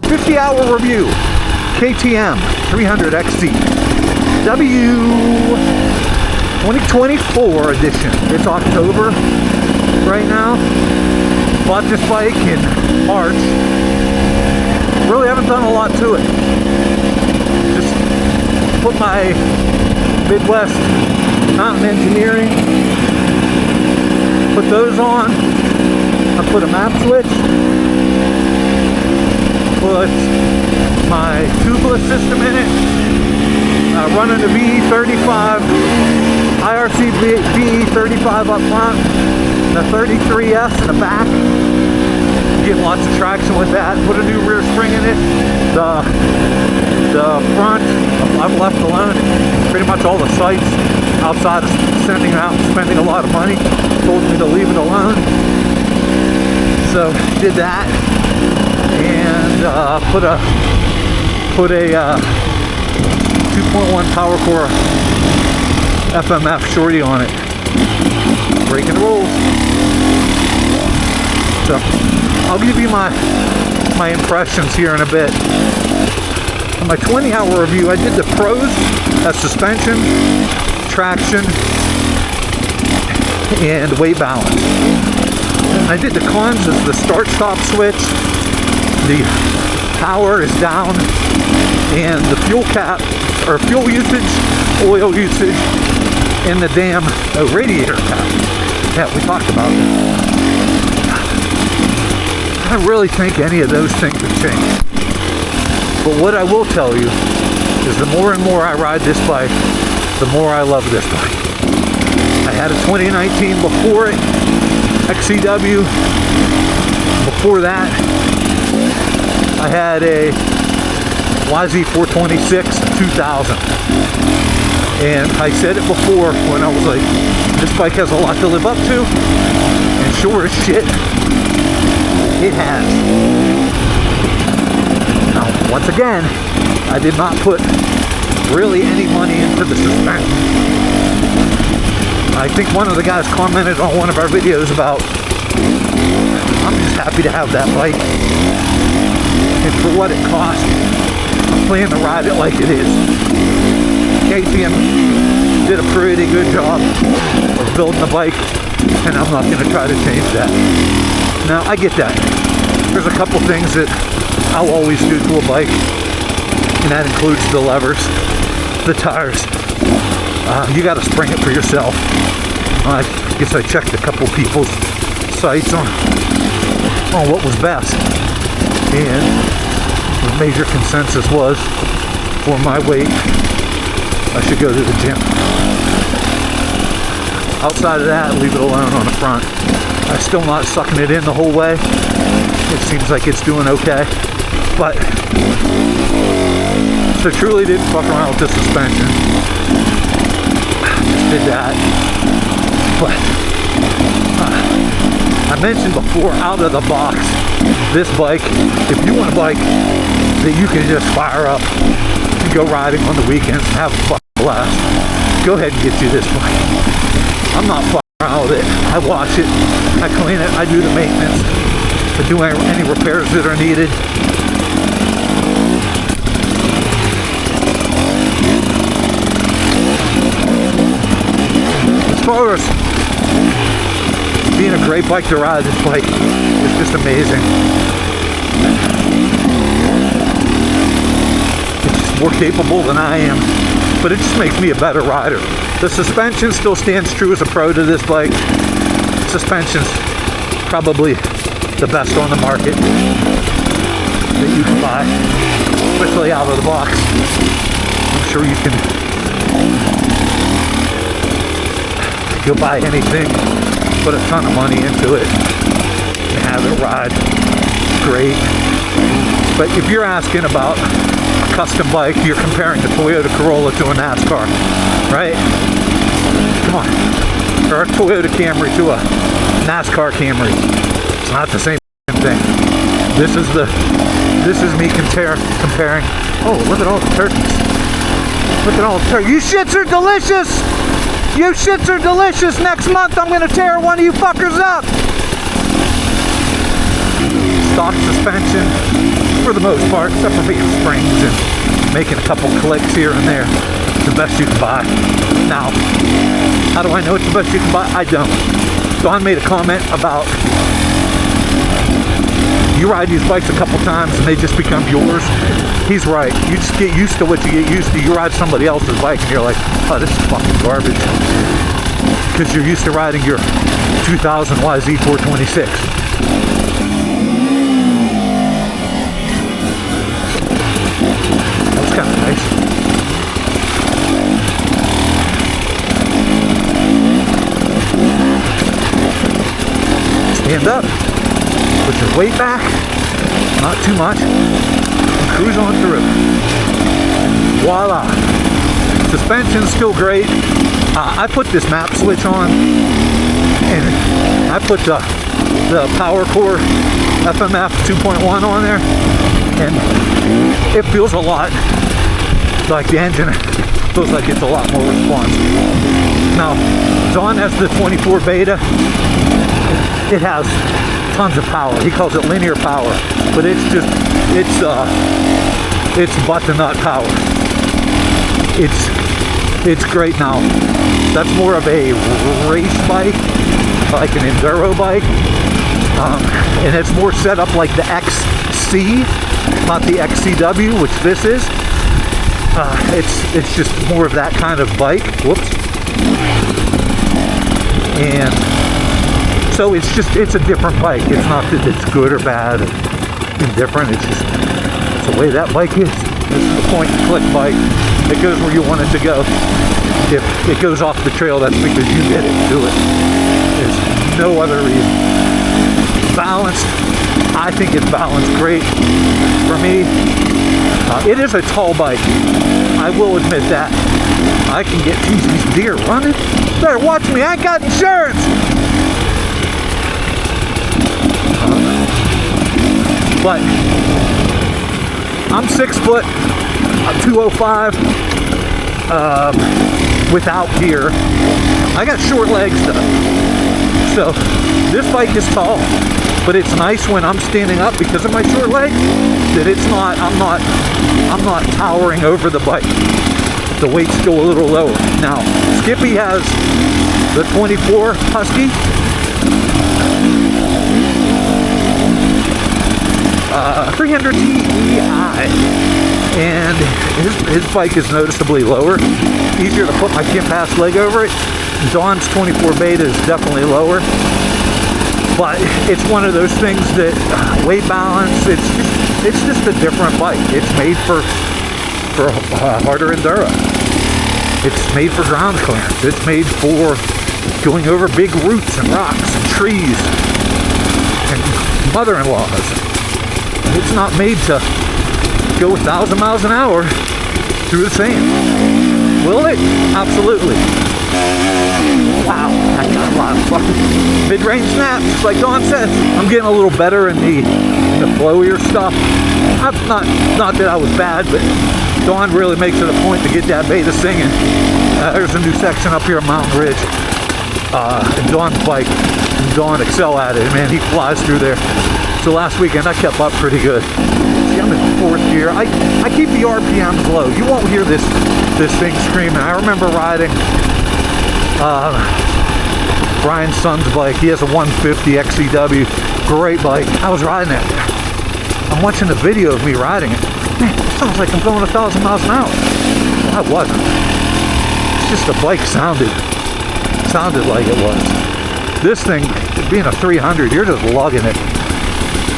50-hour review. KTM 300 XCW 2024 edition. It's October right now. Bought this bike in March. Really haven't done a lot to it. Just put my Midwest Mountain Engineering, put those on. I put a map switch, put my tubeless system in it, running the VE35, IRC VE35 up front, the 33S in the back. Getting lots of traction with that. Put a new rear spring in it. The front I've left alone. Pretty much all the sites outside of sending out and spending a lot of money told me to leave it alone. So did that and put a 2.1 power core FMF shorty on it. Breaking the rules. So I'll give you my impressions here in a bit. On my 20-hour review, I did the pros, that's suspension, traction, and weight balance. I did the cons as the start-stop switch, the power is down, and the fuel cap, or fuel usage, oil usage, and the damn radiator cap. Yeah, we talked about it. I don't really think any of those things have changed. But what I will tell you is the more and more I ride this bike, the more I love this bike. I had a 2019 before it, XCW. Before that, I had a YZ426 2000. And I said it before when I was like, this bike has a lot to live up to. And sure as shit, it has. Now, once again, I did not put really any money into the suspension. I think one of the guys commented on one of our videos about, I'm just happy to have that bike. And for what it cost, I'm planning to ride it like it is. KTM did a pretty good job of building the bike, and I'm not going to try to change that. Now, I get that. There's a couple things that I'll always do to a bike, and that includes the levers, the tires. You got to spring it for yourself. I guess I checked a couple people's sites on what was best, and the major consensus was, for my weight, I should go to the gym. Outside of that, leave it alone on the front. I'm still not sucking it in the whole way. It seems like it's doing okay. But, so truly didn't fuck around with the suspension. Just did that. But, I mentioned before, out of the box, this bike, if you want a bike that you can just fire up and go riding on the weekends and have a fucking blast, go ahead and get you this bike. I'm not fucking around with it. I wash it, I clean it, I do the maintenance, I do any repairs that are needed. As far as being a great bike to ride, this bike is just amazing. It's just more capable than I am, but it just makes me a better rider. The suspension still stands true as a pro to this bike. Suspension's probably the best on the market that you can buy, especially out of the box. I'm sure you can go buy anything, put a ton of money into it, and have it ride great. But if you're asking about a custom bike, you're comparing the Toyota Corolla to a NASCAR, right? Come on. Or a Toyota Camry to a NASCAR Camry. It's not the same thing. This is me comparing. Oh, look at all the turkeys. Look at all the turkeys. You shits are delicious! You shits are delicious! Next month I'm gonna tear one of you fuckers up! stock suspension for the most part, except for making springs and making a couple clicks here and there. It's the best you can buy. Now, how do I know it's the best you can buy? I don't. Don made a comment about you ride these bikes a couple times and they just become yours. He's right. You just get used to what you get used to. You ride somebody else's bike and you're like, oh, this is fucking garbage. Because you're used to riding your 2000 YZ426. That's kind of nice. Stand up. Put your weight back. Not too much. And cruise on through. Voila. Suspension's still great. I put this map switch on, and I put the Power Core FMF 2.1 on there, and it feels a lot like the engine. Feels like it's a lot more responsive. Now, Don has the 24 beta. It has tons of power. He calls it linear power, but it's butt to nut power. It's great now. That's more of a race bike, like an enduro bike, and it's more set up like the XC, not the XCW, which this is. It's just more of that kind of bike. Whoops. And so it's a different bike. It's not that it's good or bad or indifferent. It's the way that bike is. This is the point and click bike. It goes where you want it to go. If it goes off the trail, that's because you did it. Do it. There's no other reason. Balanced. I think it's balanced great. For me, it is a tall bike. I will admit that. I can get these deer running. Better watch me. I ain't got insurance. But I'm 6 foot. I'm 205 without gear. I got short legs though, so this bike is tall, but it's nice when I'm standing up because of my short legs that it's not. I'm not towering over the bike. The weight's still a little lower. Now Skippy has the 24 Husky. 300 TEI, and his bike is noticeably lower. Easier to put my Kim Pass leg over it. Dawn's 24 beta is definitely lower, but it's one of those things that weight balance. It's just a different bike. It's made for harder enduro. It's made for ground clearance. It's made for going over big roots and rocks and trees and mother-in-laws. It's not made to go 1,000 miles an hour through the sand. Will it? Absolutely. Wow, I got a lot of fucking mid-range snaps, like Don said. I'm getting a little better in the flowier stuff. Not that I was bad, but Don really makes it a point to get that beta singing. There's a new section up here on Mountain Ridge. And Don's bike, and Don excel at it. Man, he flies through there. So last weekend I kept up pretty good. See, I'm in 4th gear. I keep the RPMs low. You won't hear this thing screaming. I remember riding Brian's son's bike. He has a 150 XCW. Great bike. I was riding it. I'm watching the video of me riding it. Man, it sounds like I'm going 1,000 miles an hour. Well, I wasn't. It's just the bike sounded like it was. This thing, being a 300, you're just lugging it.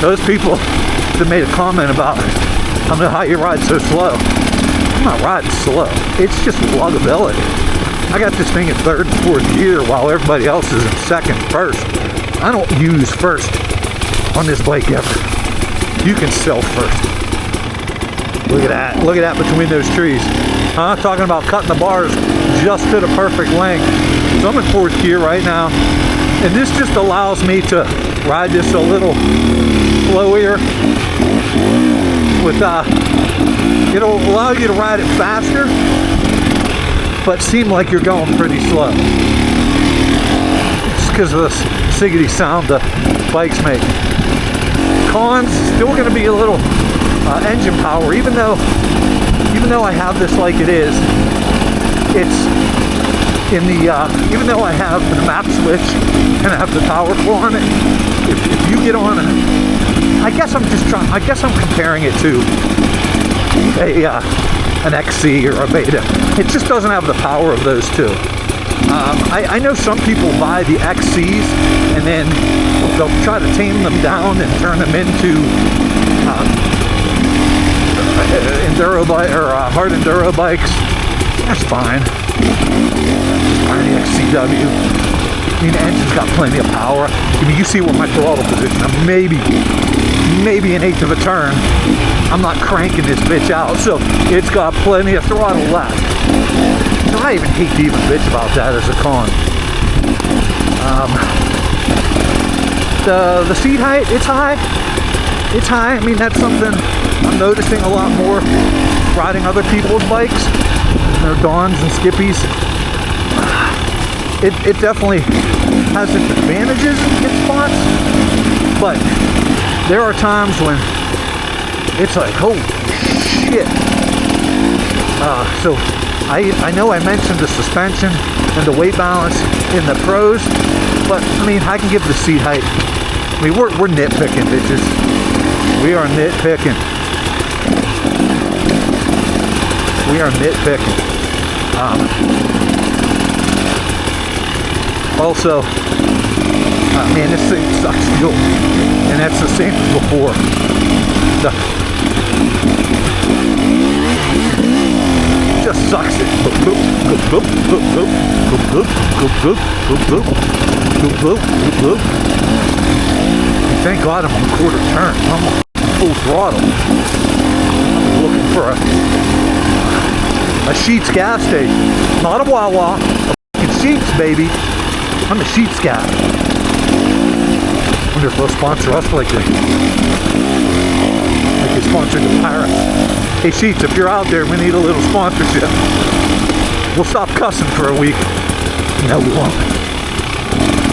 Those people that made a comment about how you ride so slow. I'm not riding slow. It's just luggability. I got this thing in 3rd and 4th gear while everybody else is in 2nd, 1st. I don't use 1st on this bike ever. You can sell 1st. Look at that. Look at that between those trees. Talking about cutting the bars just to the perfect length. So I'm in 4th gear right now. And this just allows me to ride this a little flowier with it'll allow you to ride it faster but seem like you're going pretty slow. It's because of the siggity sound the bikes make. Cons still going to be a little engine power, even though I have this like it is. It's in the even though I have the map switch and I have the powerful on it. If you get on I guess I'm comparing it to an XC or a Beta. It just doesn't have the power of those two. I know some people buy the XCs and then they'll try to tame them down and turn them into enduro bike or hard enduro bikes. That's fine. Tiny XCW. I mean, the engine's got plenty of power. I mean, you see what my throttle position. I'm maybe an eighth of a turn. I'm not cranking this bitch out, so it's got plenty of throttle left. So I even hate to even bitch about that as a con. The seat height, it's high. It's high. I mean, that's something I'm noticing a lot more riding other people's bikes, their Dawns and Skippies. It definitely has its advantages in spots, but there are times when it's like, holy shit. So I know I mentioned the suspension and the weight balance in the pros, but I mean, I can give the seat height. I mean, we're nitpicking, bitches. We are nitpicking. We are nitpicking. Also, man, this thing sucks fuel, and that's the same as before. Just sucks it. Thank God I'm on quarter turn. I'm on full throttle. I'm looking for a Sheetz gas station, not a Wawa. A Sheetz, baby. I'm a Sheetz guy. I wonder if they'll sponsor us like they sponsored the Pirates. Hey Sheetz, if you're out there, we need a little sponsorship. We'll stop cussing for a week. No, we won't.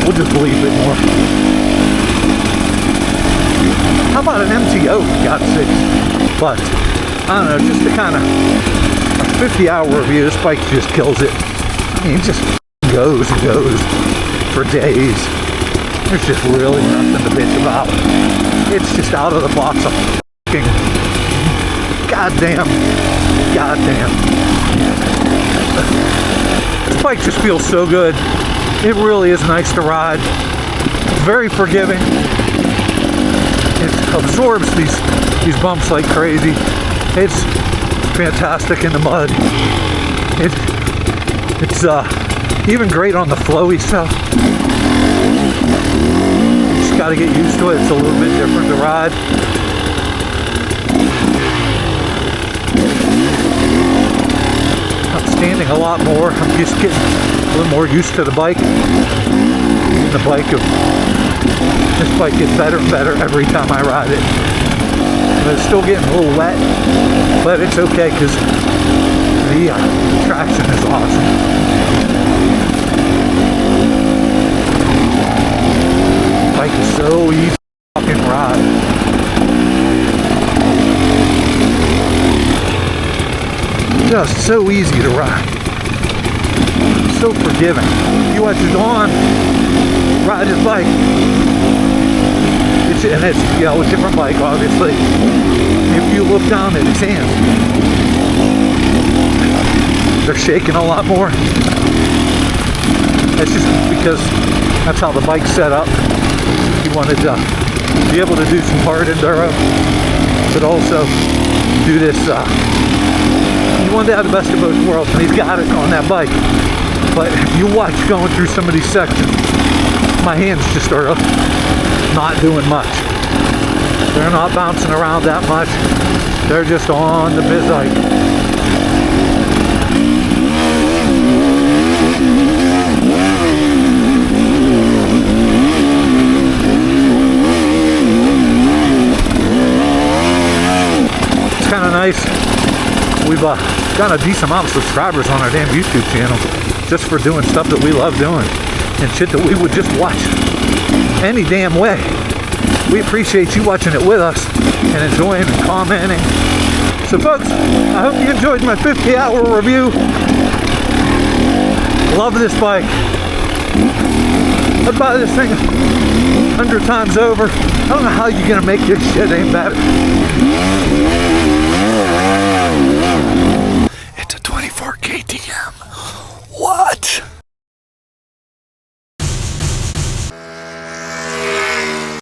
We'll just believe it more. How about an MTO, for God's sake? But, I don't know, just to kind of, a 50-hour review, this bike just kills it. I mean, it just goes and goes for days. There's just really nothing to bitch about. It's just out of the box of fucking goddamn. This bike just feels so good. It really is nice to ride. It's very forgiving. It absorbs these bumps like crazy. It's fantastic in the mud. It's even great on the flowy stuff. Just got to get used to it. It's a little bit different to ride. I'm standing a lot more. I'm just getting a little more used to the bike. This bike gets better and better every time I ride it. But it's still getting a little wet, but it's okay because the traction is awesome. Bike is so easy to fucking ride. Just so easy to ride. So forgiving. You watch his on, ride his bike. It's a different bike, obviously. If you look down at his hands, they're shaking a lot more. That's just because that's how the bike's set up. He wanted to be able to do some hard enduro, but also do this. He wanted to have the best of both worlds, and he's got it on that bike. But if you watch going through some of these sections, my hands just are not doing much. They're not bouncing around that much. They're just on the bizike. It's kind of nice. We've got a decent amount of subscribers on our damn YouTube channel just for doing stuff that we love doing and shit that we would just watch any damn way. we appreciate you watching it with us and enjoying and commenting. So folks, I hope you enjoyed my 50-hour review. Love this bike. I'd buy this thing 100 times over. I don't know how you're gonna make this shit ain't better. It's a 24 KTM. What?